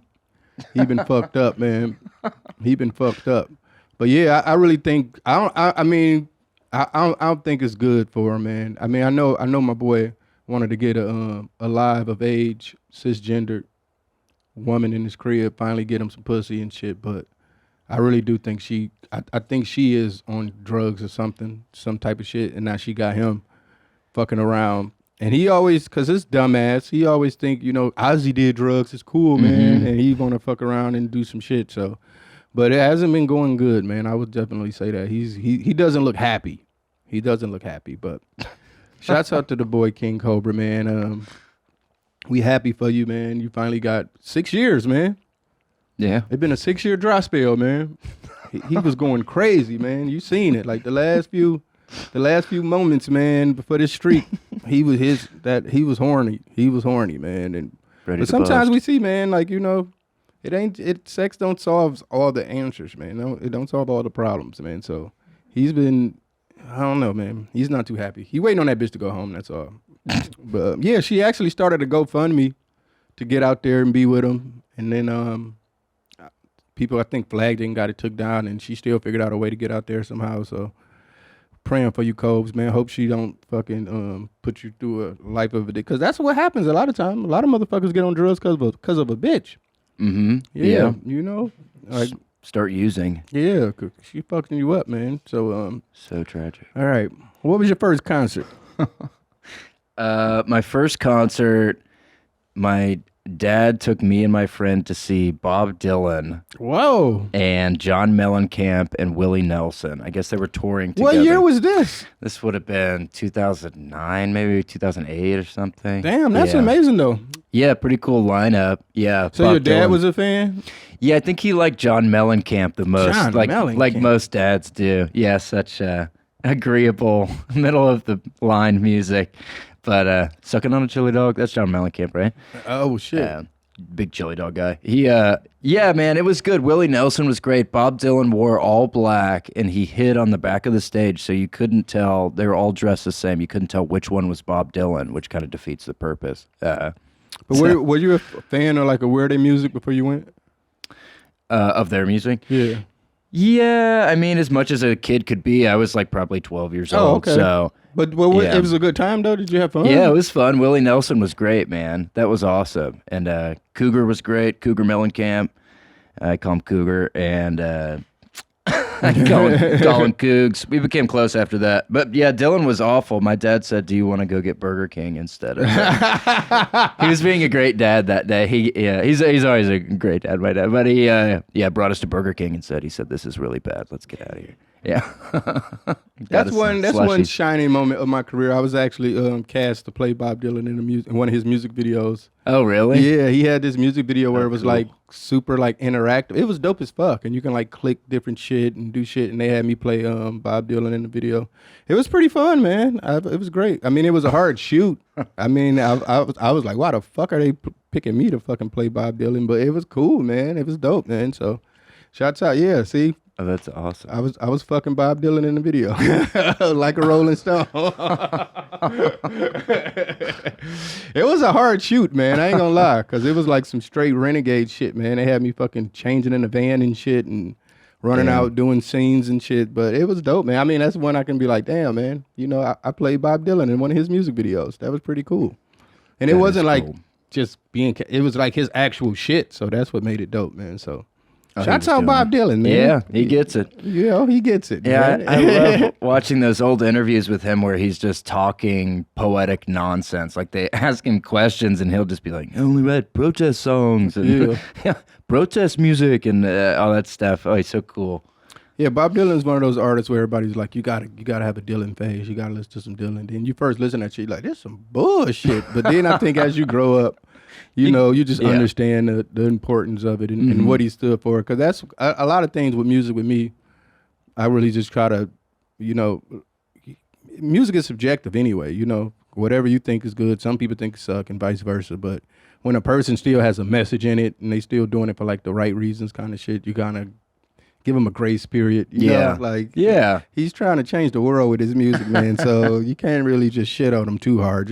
He been fucked up, man. He been fucked up. But yeah, I really think I mean, I don't think it's good for him, man. I mean, I know my boy wanted to get a live of age cisgendered woman in his crib, finally get him some pussy and shit. But I really do think I think she is on drugs or something, some type of shit, and now she got him fucking around. And he always, cause his dumbass, he always think, Ozzy did drugs, it's cool, man, and he wanna fuck around and do some shit. So, but it hasn't been going good, man. I would definitely say that he doesn't look happy. He doesn't look happy. But shouts out to the boy King Cobra, man. We happy for you, man. You finally got 6 years, man. Yeah. It's been a 6-year dry spell, man. He was going crazy, man. You seen it. Like the last few moments, man, before this streak, he was horny. He was horny, man. And but sometimes we see, man, like, sex don't solve all the answers, man. No, it don't solve all the problems, man. So he's been, I don't know, man. He's not too happy. He waiting on that bitch to go home, that's all. But yeah, she actually started a GoFundMe to get out there and be with him. And then people, I think, flagged it and got it took down, and she still figured out a way to get out there somehow. So praying for you, Cobes, man. Hope she don't fucking put you through a life of addiction. Because that's what happens a lot of time. A lot of motherfuckers get on drugs because of a bitch. Mm-hmm. Yeah. Like, start using. Yeah, 'cause she fucking you up, man. So so tragic. All right. What was your first concert? My first concert, my dad took me and my friend to see Bob Dylan. Whoa. And John Mellencamp and Willie Nelson. I guess they were touring together. What year was this? This would have been 2009, maybe 2008 or something. Damn, that's amazing though. Yeah, pretty cool lineup. Yeah. So Bob your dad Dylan was a fan? Yeah, I think he liked John Mellencamp the most. Like most dads do. Yeah, such agreeable, middle of the line music. But Sucking on a Chili Dog, that's John Mellencamp, right? Oh, shit. Big chili dog guy. Yeah, man, it was good. Willie Nelson was great. Bob Dylan wore all black, and he hid on the back of the stage, so you couldn't tell. They were all dressed the same. You couldn't tell which one was Bob Dylan, which kind of defeats the purpose. But were you a fan of like a Weird Al music before you went? Of their music? Yeah. Yeah, I mean, as much as a kid could be, I was like probably 12 years old. Okay. So, but it was a good time though. Did you have fun? Yeah, it was fun. Willie Nelson was great, man. That was awesome. And Cougar was great. Cougar Mellencamp. I call him Cougar. And I call him Cougs. We became close after that. But yeah, Dylan was awful. My dad said, "Do you want to go get Burger King instead?" He was being a great dad that day. He's always a great dad, my dad. But he brought us to Burger King and said, "This is really bad. Let's get out of here." Yeah. That's one shining moment of my career. I was actually cast to play Bob Dylan in one of his music videos. Oh, really? Yeah, he had this music video where it was like super like interactive. It was dope as fuck, and you can like click different shit and do shit. And they had me play Bob Dylan in the video. It was pretty fun, man. It was great. I mean, it was a hard shoot. I mean, I was like, why the fuck are they picking me to fucking play Bob Dylan? But it was cool, man. It was dope, man. So, shouts out. Yeah, see. Oh, that's awesome. I was fucking Bob Dylan in the video, like a Rolling Stone. It was a hard shoot, man. I ain't gonna lie, cause it was like some straight renegade shit, man. They had me fucking changing in the van and shit, and running out doing scenes and shit. But it was dope, man. I mean, that's one I can be like, damn, man. I played Bob Dylan in one of his music videos. That was pretty cool. And it wasn't like just being. It was like his actual shit. So that's what made it dope, man. So. Shouts out Bob Dylan, man. Yeah, he gets it. Yeah, he gets it. Yeah, man. I love watching those old interviews with him where he's just talking poetic nonsense. Like they ask him questions and he'll just be like, "I only write protest songs and protest music and all that stuff." Oh, he's so cool. Yeah, Bob Dylan's one of those artists where everybody's like, you gotta have a Dylan phase. You gotta listen to some Dylan. Then you first listen to that shit, you're like, this some bullshit. But then I think as you grow up, you just understand the importance of it and what he stood for. Because that's a lot of things with music with me. I really just try to, music is subjective anyway. Whatever you think is good, some people think it suck and vice versa. But when a person still has a message in it and they still doing it for like the right reasons kind of shit, you gotta give him a grace period. You know? He's trying to change the world with his music, man. So you can't really just shit on him too hard,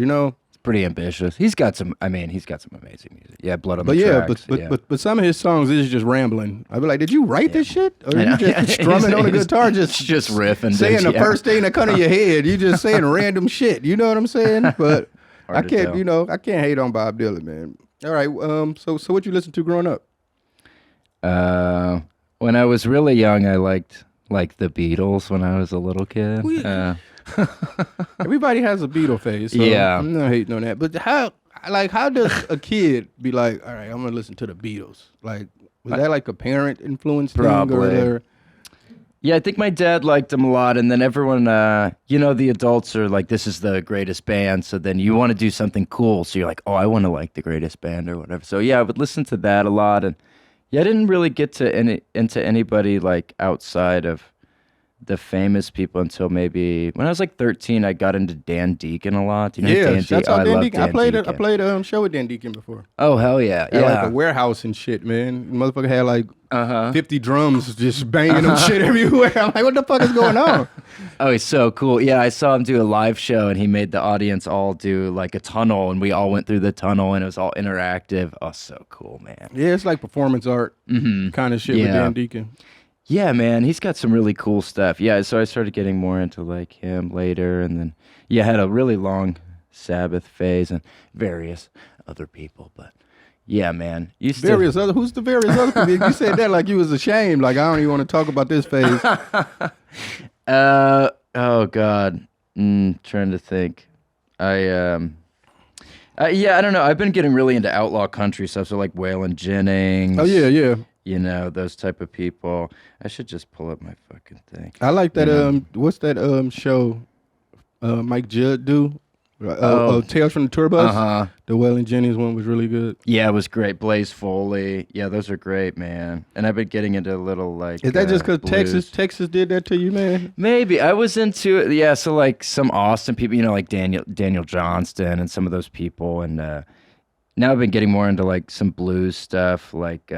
pretty ambitious. He's got some amazing music. Yeah, Blood on But the yeah, Tracks. but some of his songs is just rambling. I'd be like, did you write this shit, or you just strumming on the guitar, just riffing, saying the first thing that come to your head? You just saying random shit. You know what I'm saying? But I can't, I can't hate on Bob Dylan, man. All right, so what you listen to growing up? When I was really young, I liked the Beatles when I was a little kid. Everybody has a Beatle phase, so Yeah. I'm not hating on that. But how does a kid be like, all right, I'm gonna listen to the Beatles? Like, was that like a parent influence thing? Probably. Yeah, I think my dad liked them a lot, and then everyone, the adults are like, this is the greatest band, so then you want to do something cool, so you're like, oh, I want to like the greatest band or whatever. So yeah, I would listen to that a lot, and yeah, I didn't really get into anybody like outside of the famous people until maybe when I was like 13. I got into Dan Deacon a lot. Do you know Dan shouts out Dan Deacon. I played Deacon. a show with Dan Deacon before. Oh hell yeah, At like a warehouse and shit, man. The motherfucker had like 50 drums just banging them shit everywhere. I'm like, what the fuck is going on? Oh, he's so cool. Yeah, I saw him do a live show, and he made the audience all do like a tunnel, and we all went through the tunnel, and it was all interactive. Oh, so cool, man. Yeah, it's like performance art kind of shit with Dan Deacon. Yeah, man, he's got some really cool stuff. Yeah, so I started getting more into like him later, and then had a really long Sabbath phase and various other people, but yeah, man. Who's the various other people? You said that like you was ashamed, like I don't even want to talk about this phase. Oh God, trying to think. I don't know. I've been getting really into outlaw country stuff, so like Waylon Jennings. Oh yeah. You know, those type of people. I should just pull up my fucking thing. I like that. What's that show Mike Judd do? Tales from the Tour Bus. The Waylon Jennings one was really good. Yeah, it was great. Blaze Foley. Yeah, those are great, man. And I've been getting into a little like. Is that just because Texas did that to you, man? Maybe I was into it. Yeah, so like some Austin people, like Daniel Johnston and some of those people, and now I've been getting more into like some blues stuff, like.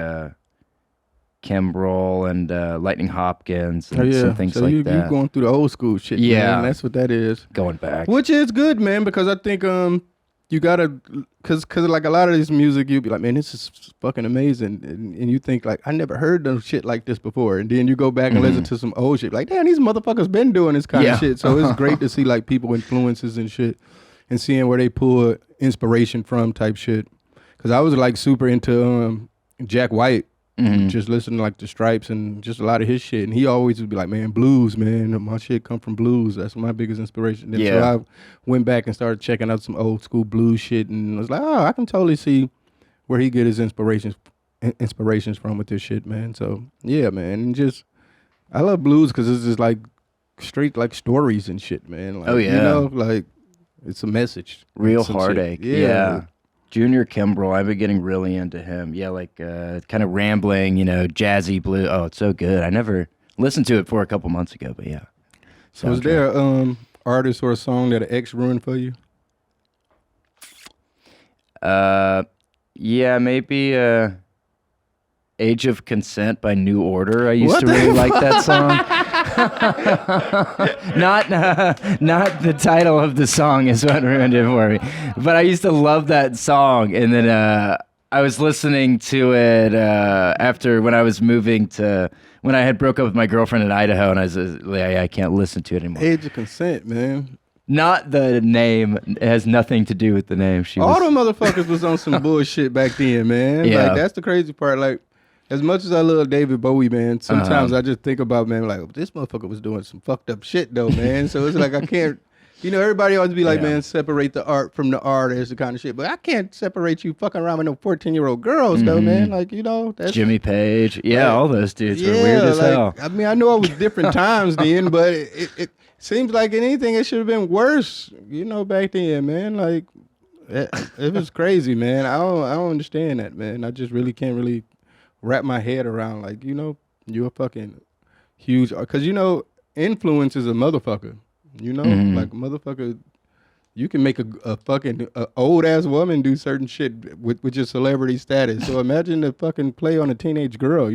Kimbrel and Lightning Hopkins and some things like that. You going through the old school shit, man. That's what that is. Going back. Which is good, man, because I think you gotta, cause like a lot of this music, you be like, man, this is fucking amazing, and you think like, I never heard no shit like this before, and then you go back and listen to some old shit, like, damn, these motherfuckers been doing this kind of shit. So it's great to see like people influences and shit, and seeing where they pull inspiration from type shit. Cause I was like super into Jack White. Just listening to like the Stripes and just a lot of his shit, and he always would be like, man, blues, man, my shit come from blues. That's my biggest inspiration. And so I went back and started checking out some old school blues shit, and I was like, oh, I can totally see where he get his inspirations from with this shit, man. So yeah, man, and just I love blues because it's just like straight like stories and shit, man. Like, like it's a message, real heartache. Yeah. Junior Kimbrel, I've been getting really into him. Yeah, like kind of rambling, jazzy blue. Oh, it's so good. I never listened to it for a couple months ago, but yeah. So is there artist or a song that an ex ruined for you? Yeah, maybe Age of Consent by New Order. I used to really like that song. Not the title of the song is what ruined it for me. But I used to love that song, and then I was listening to it after when I was moving to when I had broke up with my girlfriend in Idaho, and I was like, I can't listen to it anymore. Age of Consent, man. Not the name. It has nothing to do with the name. All them motherfuckers was on some bullshit back then, man. Yeah. Like that's the crazy part. Like, as much as I love David Bowie, man, sometimes I just think about, man, like, this motherfucker was doing some fucked up shit, though, man. So it's like I can't, everybody always be like, man, separate the art from the artist, the kind of shit. But I can't separate you fucking around with no 14-year-old girls, though, man. Like, that's Jimmy Page. Yeah, all those dudes were weird as hell. I mean, I know it was different times then, but it seems like anything, it should have been worse, back then, man. Like, it was crazy, man. I don't understand that, man. I just really can't really wrap my head around, like, you're a fucking huge, because influence is a motherfucker, like a motherfucker. You can make a fucking old ass woman do certain shit with your celebrity status. So imagine the fucking play on a teenage girl,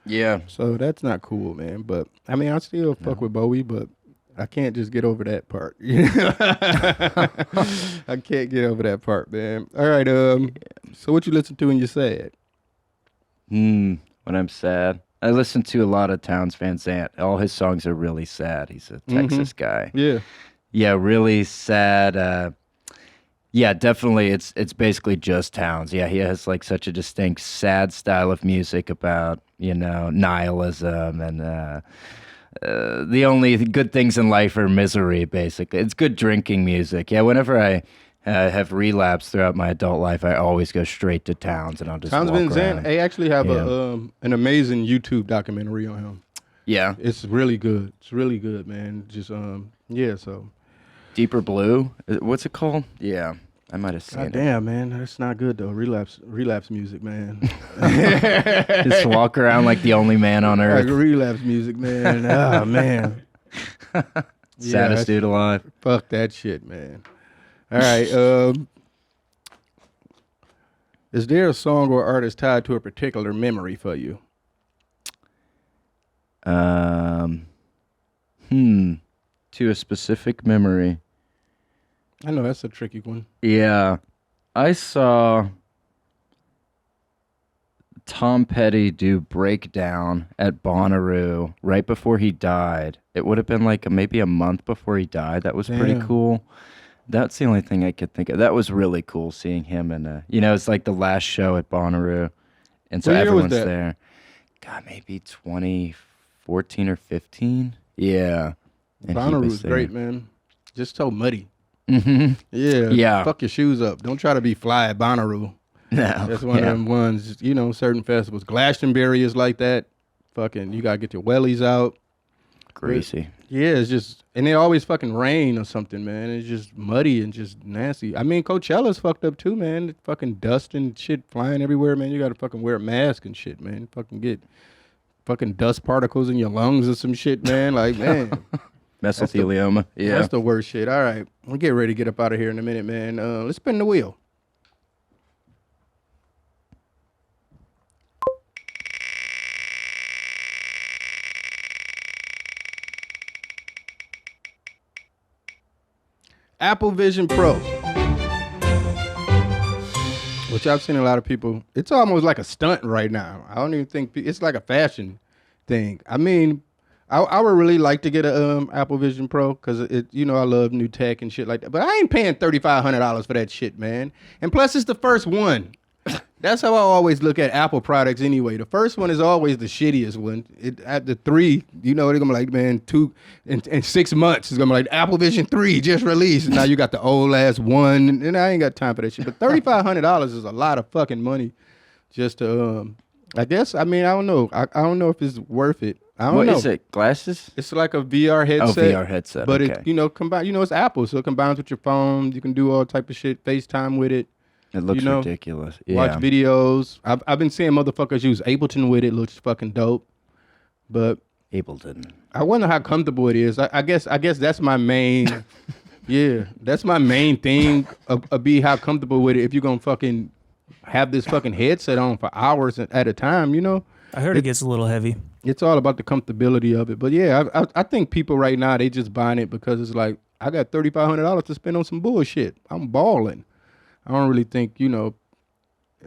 Yeah. So that's not cool, man. But I mean, I still fuck with Bowie, but I can't just get over that part. I can't get over that part, man. All right. So what you listen to when you're sad? When I'm sad, I listen to a lot of Townes Van Zandt. All his songs are really sad. He's a Texas guy. Yeah. Yeah, really sad. Yeah, definitely. It's basically just Townes. Yeah, he has like such a distinct sad style of music about nihilism and the only good things in life are misery. Basically, it's good drinking music. Yeah, whenever I have relapsed throughout my adult life, I always go straight to Townes and I'll just Townes walk Van Zandt. around. They actually have an amazing YouTube documentary on him. Yeah, It's really good. It's really good, man. Just yeah. So. Deeper Blue. What's it called? Yeah, I might have seen God it. damn, man, that's not good though. Relapse music, man. Just walk around like the only man on Like earth. relapse music, man. Oh man. Saddest dude alive. Fuck that shit, man. All right. Is there a song or artist tied to a particular memory for you? To a specific memory. I know that's a tricky one. Yeah. I saw Tom Petty do Breakdown at Bonnaroo right before he died. It would have been like maybe a month before he died. That was pretty Damn. cool. That's the only thing I could think of. That was really cool seeing him and it's like the last show at Bonnaroo. And so What year was everyone's that? there. God, maybe 2014 or 15. Yeah. And he Bonnaroo was was there. great, man. Just so muddy. Mm-hmm. Yeah. Yeah. Fuck your shoes up. Don't try to be fly at Bonnaroo. No. That's one of them ones, certain festivals. Glastonbury is like that. Fucking, you gotta get your wellies out. Greasy. Yeah, it's just, and it always fucking rain or something, man. It's just muddy and just nasty. I mean, Coachella's fucked up too, man. Fucking dust and shit flying everywhere, man. You gotta fucking wear a mask and shit, man. Fucking get fucking dust particles in your lungs or some shit, man. Like, man. Mesothelioma. Yeah. That's the worst shit. All right. We'll get ready to get up out of here in a minute, man. Let's spin the wheel. Apple Vision Pro. Which I've seen a lot of people. It's almost like a stunt right now. I don't even think it's like a fashion thing. I mean, I would really like to get a Apple Vision Pro because I love new tech and shit like that. But I ain't paying $3,500 for that shit, man. And plus, it's the first one. That's how I always look at Apple products anyway. The first one is always the shittiest one. At the 3, they're gonna be like, man, 2 in 6 months it's gonna be like Apple Vision 3 just released. And now you got the old ass one, and I ain't got time for that shit. But $3,500 is a lot of fucking money just to I guess. I mean, I don't know. I don't know if it's worth it. I don't know. What is it? Glasses? It's like a VR headset. Oh, VR headset. But okay. it combine. It's Apple, so it combines with your phone. You can do all type of shit. FaceTime with it. It looks ridiculous. Yeah. Watch videos. I've been seeing motherfuckers use Ableton with it. Looks fucking dope. But Ableton. I wonder how comfortable it is. I guess that's my main. Yeah, that's my main thing. Be how comfortable with it. If you're gonna fucking have this fucking headset on for hours at a time, I heard it gets a little heavy. It's all about the comfortability of it. But yeah, I think people right now, they just buying it because it's like, I got $3,500 to spend on some bullshit. I'm balling. I don't really think,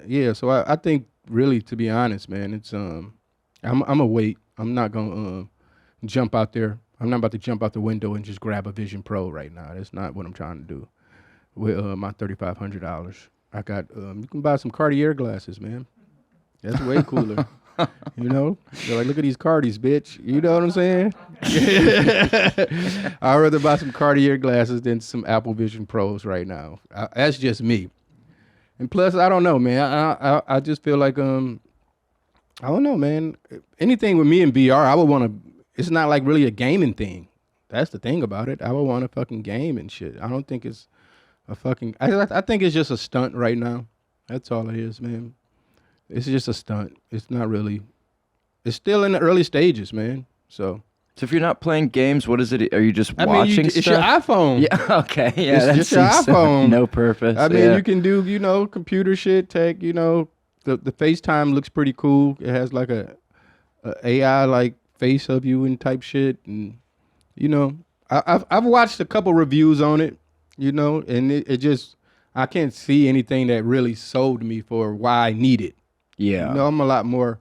yeah. So I think really, to be honest, man, it's I'm a wait. I'm not gonna jump out there. I'm not about to jump out the window and just grab a Vision Pro right now. That's not what I'm trying to do with my $3,500. I got you can buy some Cartier glasses, man. That's way cooler. They're like, look at these Cardis, bitch. You know what I'm saying? I'd rather buy some Cartier glasses than some Apple Vision Pros right now. That's just me. And plus, I don't know, man. I just feel like I don't know, man. Anything with me in VR, I would want to. It's not like really a gaming thing. That's the thing about it. I would want to fucking game and shit. I don't think it's a fucking. I think it's just a stunt right now. That's all it is, man. It's just a stunt. It's not really. It's still in the early stages, man. So if you're not playing games, what is it? Are you just watching it's stuff? your iPhone. Yeah. Okay. Yeah. It's That just your seems iPhone. no purpose. I mean, you can do, computer shit, tech. The FaceTime looks pretty cool. It has like a AI like face of you and type shit, and I've watched a couple reviews on it, you know, and it just I can't see anything that really sold me for why I need it. Yeah. You know, I'm a lot more.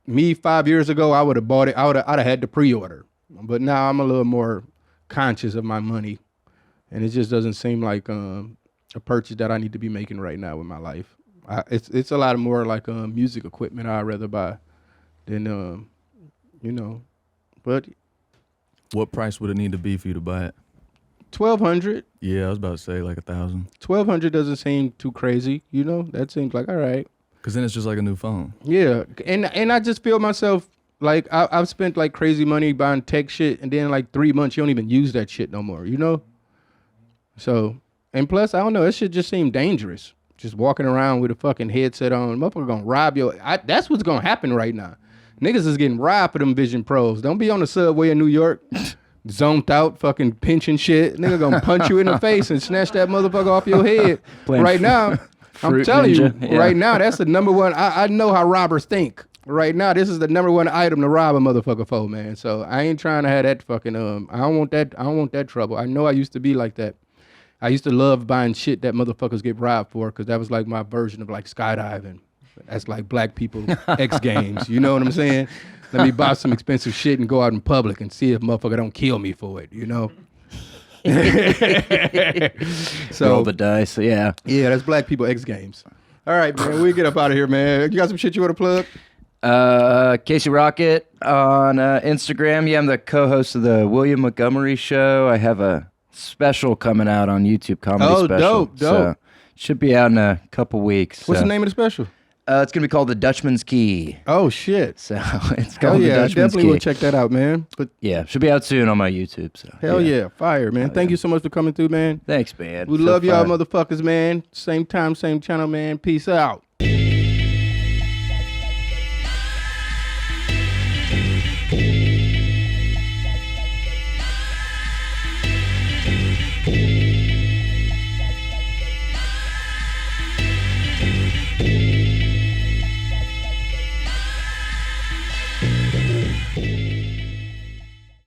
Me 5 years ago, I would have bought it. I'd have had the pre-order, but now I'm a little more conscious of my money, and it just doesn't seem like a purchase that I need to be making right now in my life. It's a lot more like music equipment I'd rather buy than you know. But What price would it need to be for you to buy it? $1,200. Yeah, I was about to say like 1,000. $1,200 doesn't seem too crazy, you know. That seems like all right. Cause then it's just like a new phone. Yeah, and I just feel myself like I've spent like crazy money buying tech shit, and then like 3 months you don't even use that shit no more, you know. So, and plus I don't know, it should just seem dangerous. Just walking around with a fucking headset on, motherfucker gonna rob your. That's what's gonna happen right now. Niggas is getting robbed for them Vision Pros. Don't be on the subway in New York, zoned out, fucking pinching shit. Nigga gonna punch you in the face and snatch that motherfucker off your head. Right now, I'm telling you, right now, that's the number one. I know how robbers think. Right now, this is the number one item to rob a motherfucker for, man. So I ain't trying to have that fucking I don't want that. I don't want that trouble. I know I used to be like that. I used to love buying shit that motherfuckers get robbed for, because that was like my version of like skydiving. That's like black people X Games. You know what I'm saying? Let me buy some expensive shit and go out in public and see if motherfucker don't kill me for it, you know? So roll the dice, yeah. Yeah, that's black people X Games. All right, man, we get up out of here, man. You got some shit you want to plug? Casey Rocket on Instagram. Yeah, I'm the co-host of the William Montgomery Show. I have a special coming out on YouTube, comedy special. Dope. So should be out in a couple weeks. What's the name of the special? It's going to be called The Dutchman's Key. Oh, shit. So it's called The Dutchman's Key. I definitely will check that out, man. But yeah, should be out soon on my YouTube. So Hell yeah. Fire, man. Thank you so much for coming through, man. Thanks, man. We love y'all motherfuckers, man. Same time, same channel, man. Peace out.